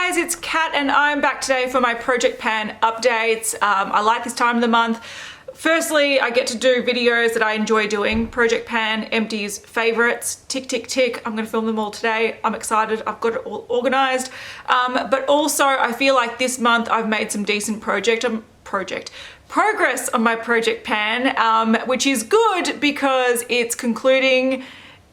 guys, it's Kat and I'm back today for my project pan updates. I like this time of the month. Firstly, I get to do videos that I enjoy doing. Project pan, empties, favorites, tick, tick, tick. I'm gonna film them all today. I'm excited, I've got it all organized. But also I feel like this month I've made some decent progress on my project pan, which is good because it's concluding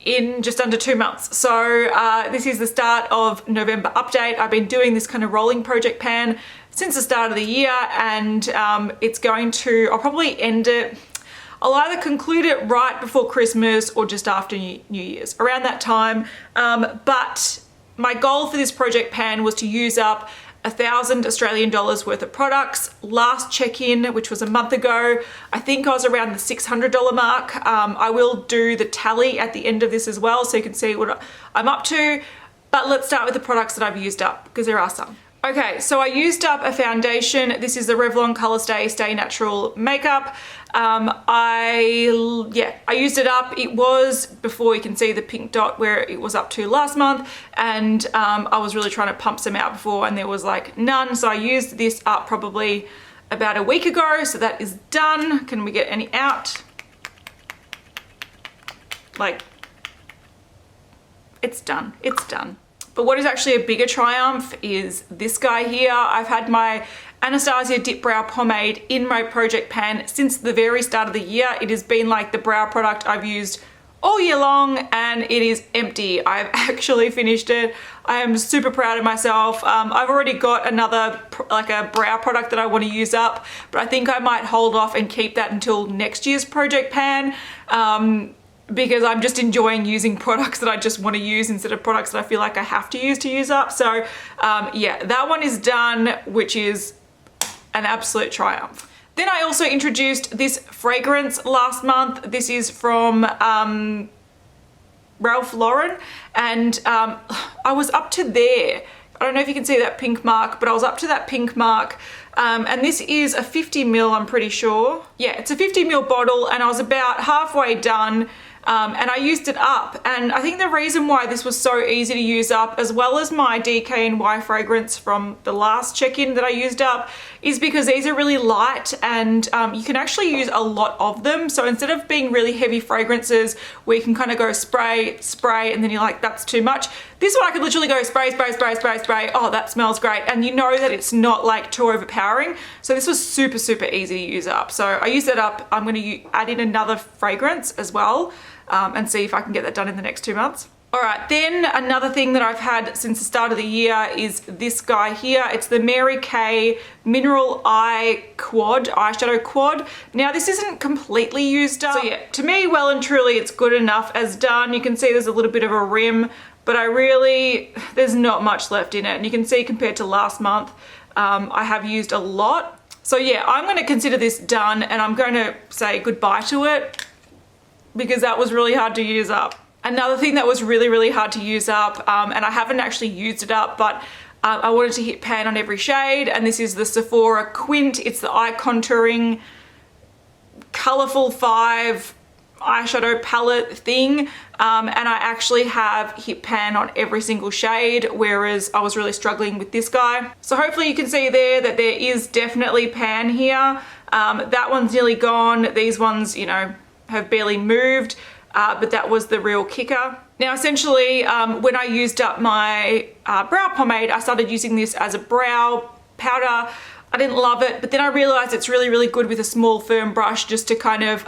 in just under 2 months. So this is the start of November update. I've been doing this kind of rolling project pan since the start of the year, and it's going to, I'll probably end it, I'll either conclude it right before Christmas or just after New Year's, around that time. But my goal for this project pan was to use up 1,000 Australian dollars worth of products. Last check-in, which was a month ago, I think I was around the $600 mark. I will do the tally at the end of this as well so you can see what I'm up to. But let's start with the products that I've used up, because there are some. Okay, so I used up a foundation. This is the Revlon Color Stay Natural Makeup. I used it up. It was, before you can see the pink dot where it was up to last month, and I was really trying to pump some out before and there was like none. So I used this up probably about a week ago. So that is done. Can we get any out? Like, it's done, it's done. But what is actually a bigger triumph is this guy here. I've had my Anastasia Dip Brow Pomade in my project pan since the very start of the year. It has been like the brow product I've used all year long, and it is empty. I've actually finished it. I am super proud of myself. I've already got another, like a brow product that I want to use up, but I think I might hold off and keep that until next year's project pan. Because I'm just enjoying using products that I just want to use instead of products that I feel like I have to use up. So yeah, that one is done, which is an absolute triumph. Then I also introduced this fragrance last month. This is from Ralph Lauren, and I was up to there. I don't know if you can see that pink mark, but I was up to that pink mark. And this is a 50 ml, I'm pretty sure. Yeah, it's a 50 ml bottle, and I was about halfway done. And I used it up, and I think the reason why this was so easy to use up, as well as my DKNY fragrance from the last check-in that I used up, is because these are really light, and you can actually use a lot of them. So instead of being really heavy fragrances where you can kind of go spray, spray, and then you're like, that's too much, this one I could literally go spray, spray, spray, spray, spray. Oh, that smells great. And you know that it's not like too overpowering. So this was super, super easy to use up. So I used it up. I'm going to add in another fragrance as well, and see if I can get that done in the next 2 months. All right, then another thing that I've had since the start of the year is this guy here. It's the Mary Kay Mineral Eye Quad, Eyeshadow Quad. Now this isn't completely used up. So yeah, to me, well and truly, it's good enough as done. You can see there's a little bit of a rim, but there's not much left in it. And you can see compared to last month, I have used a lot. So yeah, I'm gonna consider this done, and I'm going to say goodbye to it, because that was really hard to use up. Another thing that was really, really hard to use up, and I haven't actually used it up, but I wanted to hit pan on every shade, and this is the Sephora Quint. It's the eye contouring colorful 5 eyeshadow palette thing, and I actually have hit pan on every single shade, whereas I was really struggling with this guy. So hopefully you can see there that there is definitely pan here. That one's nearly gone. These ones, you know, have barely moved, but that was the real kicker. Now essentially, when I used up my brow pomade, I started using this as a brow powder. I didn't love it, but then I realized it's really, really good with a small firm brush just to kind of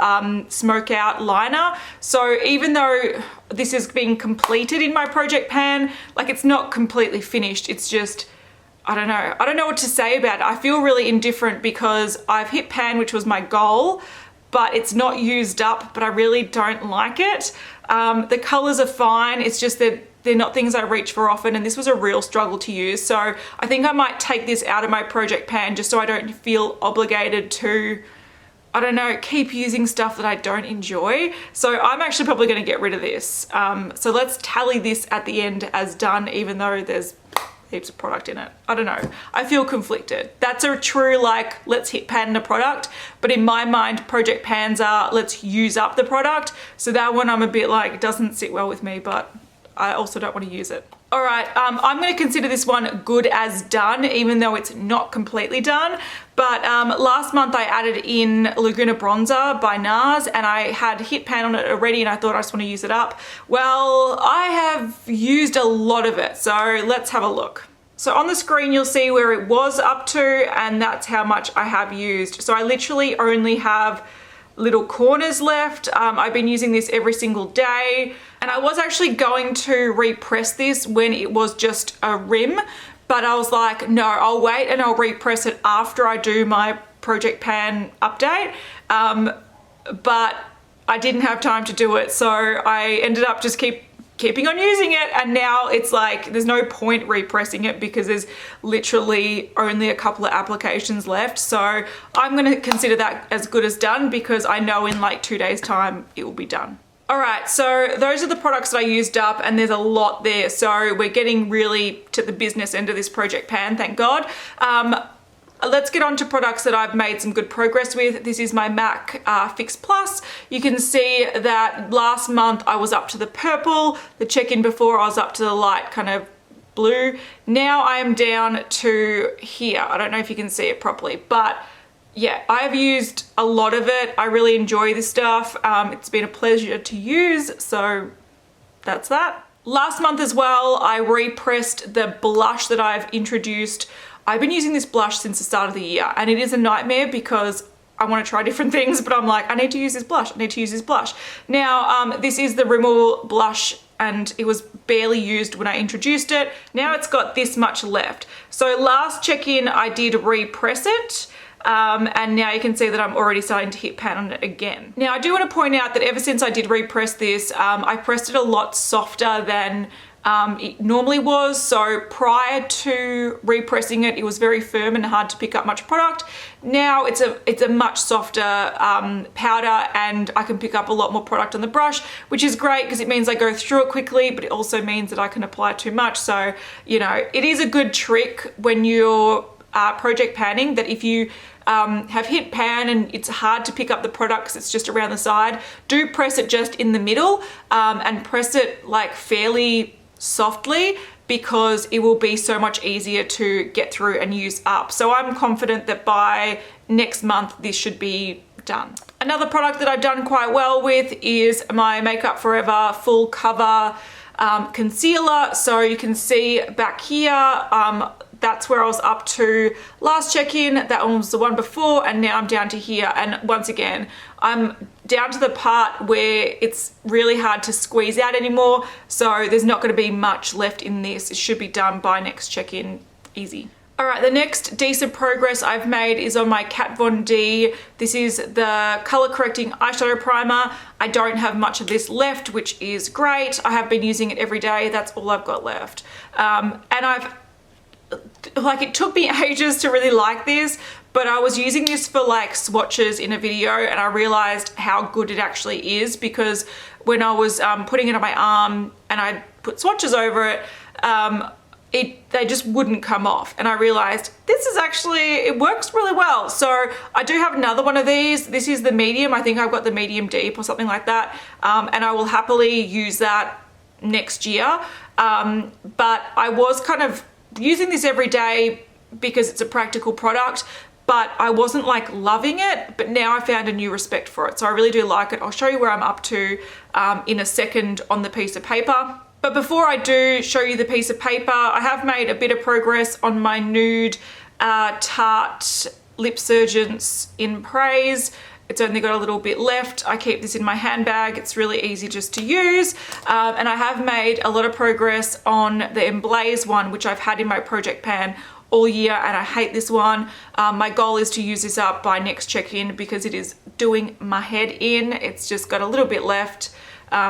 smoke out liner. So even though this is being completed in my project pan, like it's not completely finished, it's just, I don't know what to say about it. I feel really indifferent because I've hit pan, which was my goal, but it's not used up, but I really don't like it. The colors are fine, it's just that they're not things I reach for often, and this was a real struggle to use. So I think I might take this out of my project pan just so I don't feel obligated to, I don't know, keep using stuff that I don't enjoy. So I'm actually probably gonna get rid of this. So let's tally this at the end as done, even though there's heaps of product in it. I don't know. I feel conflicted. That's a true, like, let's hit pan a product, but in my mind, project pans are, let's use up the product. So that one I'm a bit like, it doesn't sit well with me, but I also don't want to use it. All right, I'm going to consider this one good as done, even though it's not completely done. But last month I added in Laguna Bronzer by NARS, and I had hit pan on it already, and I thought I just want to use it up. Well, I have used a lot of it, so let's have a look. So on the screen you'll see where it was up to, and that's how much I have used. So I literally only have little corners left. I've been using this every single day, and I was actually going to repress this when it was just a rim, but I was like, no, I'll wait and I'll repress it after I do my project pan update. But I didn't have time to do it, so I ended up just keeping on using it, and now it's like there's no point repressing it because there's literally only a couple of applications left. So I'm going to consider that as good as done because I know in like 2 days time it will be done. All right, so those are the products that I used up, and there's a lot there, so we're getting really to the business end of this project pan, thank God. Let's get on to products that I've made some good progress with. This is my MAC Fix Plus. You can see that last month I was up to the purple. The check-in before I was up to the light kind of blue. Now I am down to here. I don't know if you can see it properly, but yeah, I have used a lot of it. I really enjoy this stuff. It's been a pleasure to use, so that's that. Last month as well, I repressed the blush that I've introduced. I've been using this blush since the start of the year, and it is a nightmare because I want to try different things, but I'm like, I need to use this blush. I need to use this blush. Now, this is the Rimmel blush, and it was barely used when I introduced it. Now it's got this much left. So last check-in, I did repress it. And now you can see that I'm already starting to hit pan on it again. Now I do want to point out that ever since I did repress this, I pressed it a lot softer than it normally was. So prior to repressing it, it was very firm and hard to pick up much product. Now it's a much softer powder, and I can pick up a lot more product on the brush, which is great because it means I go through it quickly, but it also means that I can apply too much. So, you know, it is a good trick when you're project panning, that if you have hit pan and it's hard to pick up the product because it's just around the side, do press it just in the middle and press it like fairly softly, because it will be so much easier to get through and use up. So I'm confident that by next month this should be done. Another product that I've done quite well with is my Makeup Forever full cover concealer. So you can see back here, that's where I was up to last check-in. That one was the one before, and now I'm down to here. And once again, I'm down to the part where it's really hard to squeeze out anymore. So there's not going to be much left in this. It should be done by next check-in, easy. All right, the next decent progress I've made is on my Kat Von D. This is the color correcting eyeshadow primer. I don't have much of this left, which is great. I have been using it every day. That's all I've got left. And it took me ages to really like this, but I was using this for like swatches in a video, and I realized how good it actually is, because when I was putting it on my arm and I put swatches over it, they just wouldn't come off, and I realized this is actually, it works really well. So I do have another one of these. This is the medium. I think I've got the medium deep or something like that, and I will happily use that next year. But I was kind of using this every day because it's a practical product, but I wasn't like loving it. But now I found a new respect for it, so I really do like it. I'll show you where I'm up to in a second on the piece of paper. But before I do show you the piece of paper, I have made a bit of progress on my nude Tarte Lip Surgence in Praise. It's only got a little bit left. I keep this in my handbag. It's really easy just to use. And I have made a lot of progress on the Emblaze one, which I've had in my project pan all year, and I hate this one. My goal is to use this up by next check-in because it is doing my head in. It's just got a little bit left.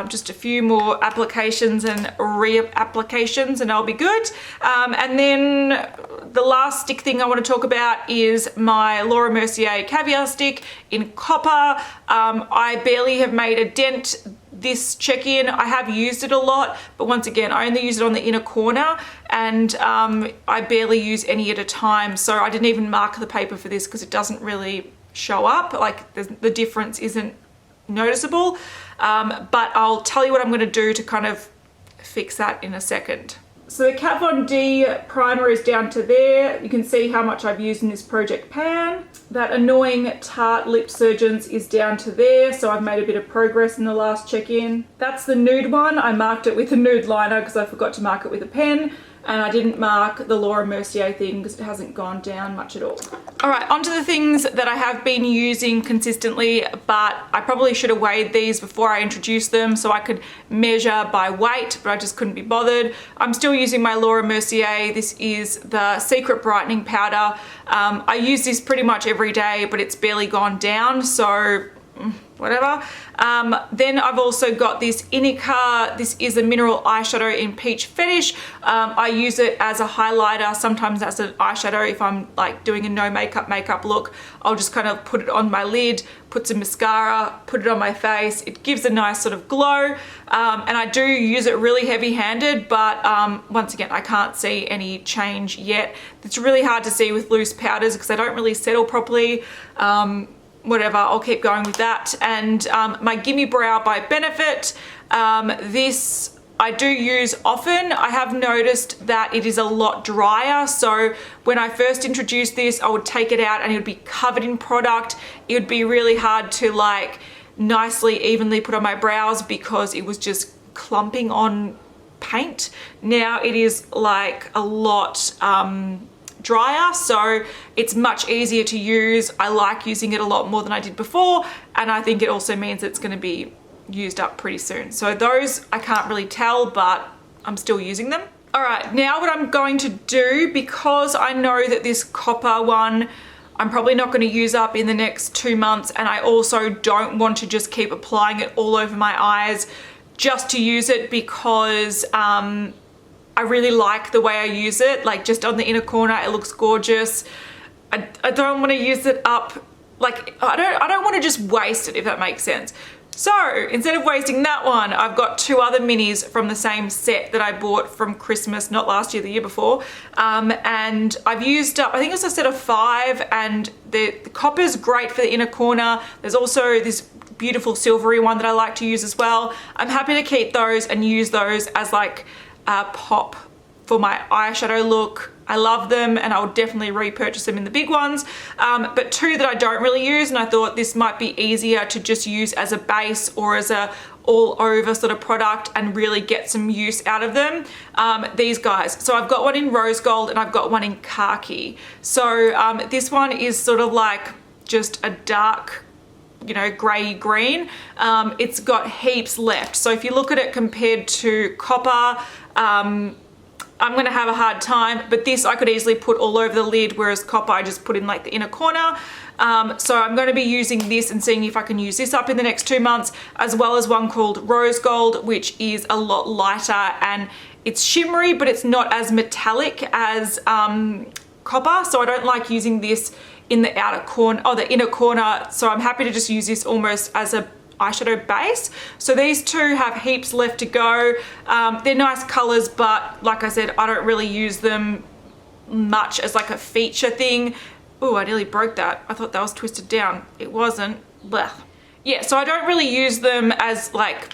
Just a few more applications and re-applications and I'll be good. And then the last stick thing I want to talk about is my Laura Mercier Caviar Stick in copper. I barely have made a dent this check-in. I have used it a lot, but once again, I only use it on the inner corner, and I barely use any at a time. So I didn't even mark the paper for this because it doesn't really show up. Like the difference isn't noticeable. But I'll tell you what I'm going to do to kind of fix that in a second. So the Kat Von D primer is down to there. You can see how much I've used in this project pan. That annoying Tarte Lip Surgeons is down to there, so I've made a bit of progress in the last check-in. That's the nude one. I marked it with a nude liner because I forgot to mark it with a pen, and I didn't mark the Laura Mercier thing because it hasn't gone down much at all. All right, onto the things that I have been using consistently, but I probably should have weighed these before I introduced them so I could measure by weight, but I just couldn't be bothered. I'm still using my Laura Mercier. This is the Secret Brightening Powder. I use this pretty much every day, but it's barely gone down, so whatever. Then I've also got this Inika. This is a mineral eyeshadow in Peach Fetish. I use it as a highlighter, sometimes as an eyeshadow. If I'm like doing a no makeup look, I'll just kind of put it on my lid, put some mascara, put it on my face. It gives a nice sort of glow. And I do use it really heavy-handed, but once again, I can't see any change yet. It's really hard to see with loose powders because they don't really settle properly. Whatever, I'll keep going with that. And my Gimme Brow by Benefit, this I do use often. I have noticed that it is a lot drier, so when I first introduced this, I would take it out and it would be covered in product. It would be really hard to like nicely evenly put on my brows because it was just clumping on paint. Now it is like a lot drier, so it's much easier to use. I like using it a lot more than I did before, and I think it also means it's going to be used up pretty soon. So those I can't really tell, but I'm still using them. All right, now what I'm going to do, because I know that this copper one I'm probably not going to use up in the next 2 months, and I also don't want to just keep applying it all over my eyes just to use it, because I really like the way I use it. Like just on the inner corner, it looks gorgeous. I don't want to use it up. Like I don't want to just waste it, if that makes sense. So instead of wasting that one, I've got 2 other minis from the same set that I bought from Christmas, not last year, the year before. And I've used up, I think it's a set of 5, and the copper's great for the inner corner. There's also this beautiful silvery one that I like to use as well. I'm happy to keep those and use those as like pop for my eyeshadow look. I love them, and I would definitely repurchase them in the big ones. But 2 that I don't really use, and I thought this might be easier to just use as a base or as a all over sort of product and really get some use out of them. These guys. So I've got one in rose gold and I've got one in khaki. So this one is sort of like just a dark, you know, grey green. It's got heaps left. So if you look at it compared to copper, I'm gonna have a hard time, but this I could easily put all over the lid, whereas copper I just put in like the inner corner. So I'm going to be using this and seeing if I can use this up in the next 2 months, as well as one called Rose Gold, which is a lot lighter and it's shimmery, but it's not as metallic as copper. So I don't like using this in the outer corner or the inner corner. So I'm happy to just use this almost as a eyeshadow base. So these 2 have heaps left to go. They're nice colors, but like I said, I don't really use them much as like a feature thing. Oh, I nearly broke that. I thought that was twisted down. It wasn't. Blech. Yeah, so I don't really use them as like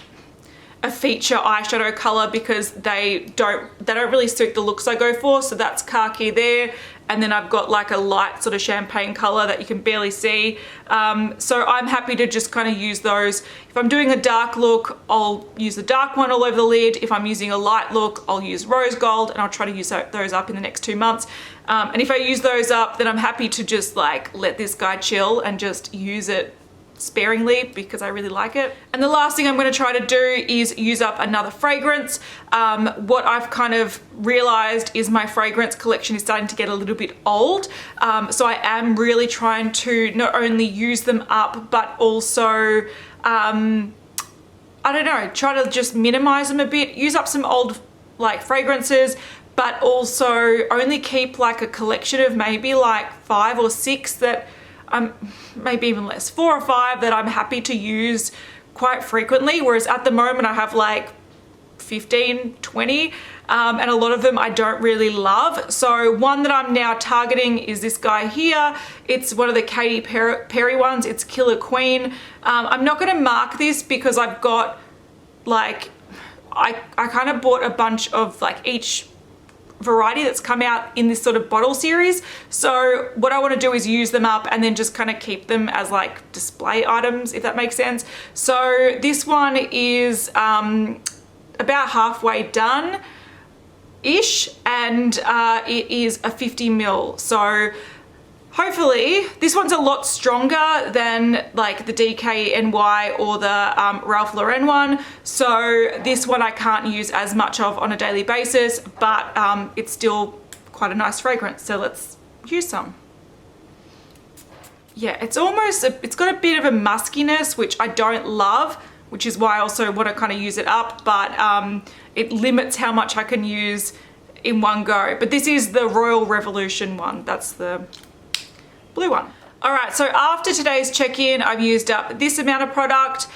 a feature eyeshadow color because they don't really suit the looks I go for. So that's khaki there, and then I've got like a light sort of champagne color that you can barely see. So I'm happy to just kind of use those. If I'm doing a dark look, I'll use the dark one all over the lid. If I'm using a light look, I'll use rose gold, and I'll try to use those up in the next 2 months. And if I use those up, then I'm happy to just like let this guy chill and just use it sparingly because I really like it. And the last thing I'm going to try to do is use up another fragrance. What I've kind of realized is my fragrance collection is starting to get a little bit old. So I am really trying to not only use them up, but also, I don't know, try to just minimize them a bit, use up some old like fragrances, but also only keep like a collection of maybe like 5 or 6 that maybe even less, 4 or 5 that I'm happy to use quite frequently, whereas at the moment I have like 15, 20, and a lot of them I don't really love. So one that I'm now targeting is this guy here. It's one of the Katy Perry ones. It's Killer Queen. I'm not going to mark this because I've got like, I kind of bought a bunch of like each variety that's come out in this sort of bottle series. So what I want to do is use them up and then just kind of keep them as like display items, if that makes sense. So this one is about halfway done ish, and it is a 50 ml. So hopefully this one's a lot stronger than like the DKNY or the Ralph Lauren one. So this one I can't use as much of on a daily basis, but it's still quite a nice fragrance. So let's use some. Yeah, it's got a bit of a muskiness, which I don't love, which is why I also want to kind of use it up, but it limits how much I can use in one go. But this is the Royal Revolution one. That's the blue one. All right, so after today's check-in, I've used up this amount of product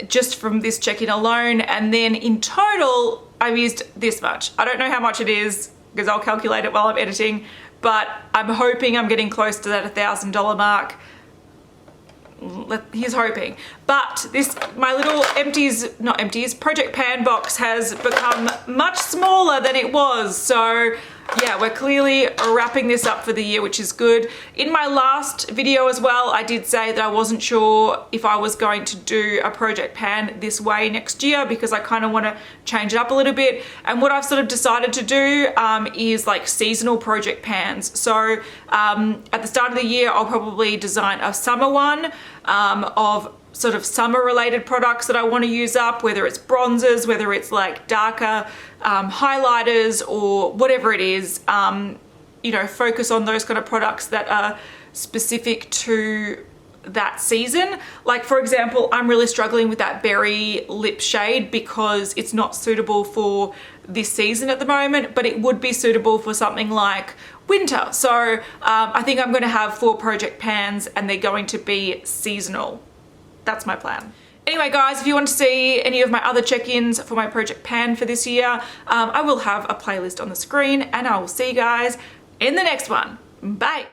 just from this check-in alone, and then in total, I've used this much. I don't know how much it is because I'll calculate it while I'm editing, but I'm hoping I'm getting close to that $1,000 mark. He's hoping. But my little project pan box has become much smaller than it was. So yeah, we're clearly wrapping this up for the year, which is good. In my last video as well, I did say that I wasn't sure if I was going to do a project pan this way next year because I kind of want to change it up a little bit. And what I've sort of decided to do is like seasonal project pans. So at the start of the year, I'll probably design a summer one of sort of summer related products that I want to use up, whether it's bronzers, whether it's like darker highlighters or whatever it is, you know, focus on those kind of products that are specific to that season. Like for example, I'm really struggling with that berry lip shade because it's not suitable for this season at the moment, but it would be suitable for something like winter. So I think I'm going to have 4 project pans and they're going to be seasonal. That's my plan. Anyway guys, if you want to see any of my other check-ins for my project pan for this year, I will have a playlist on the screen, and I will see you guys in the next one. Bye.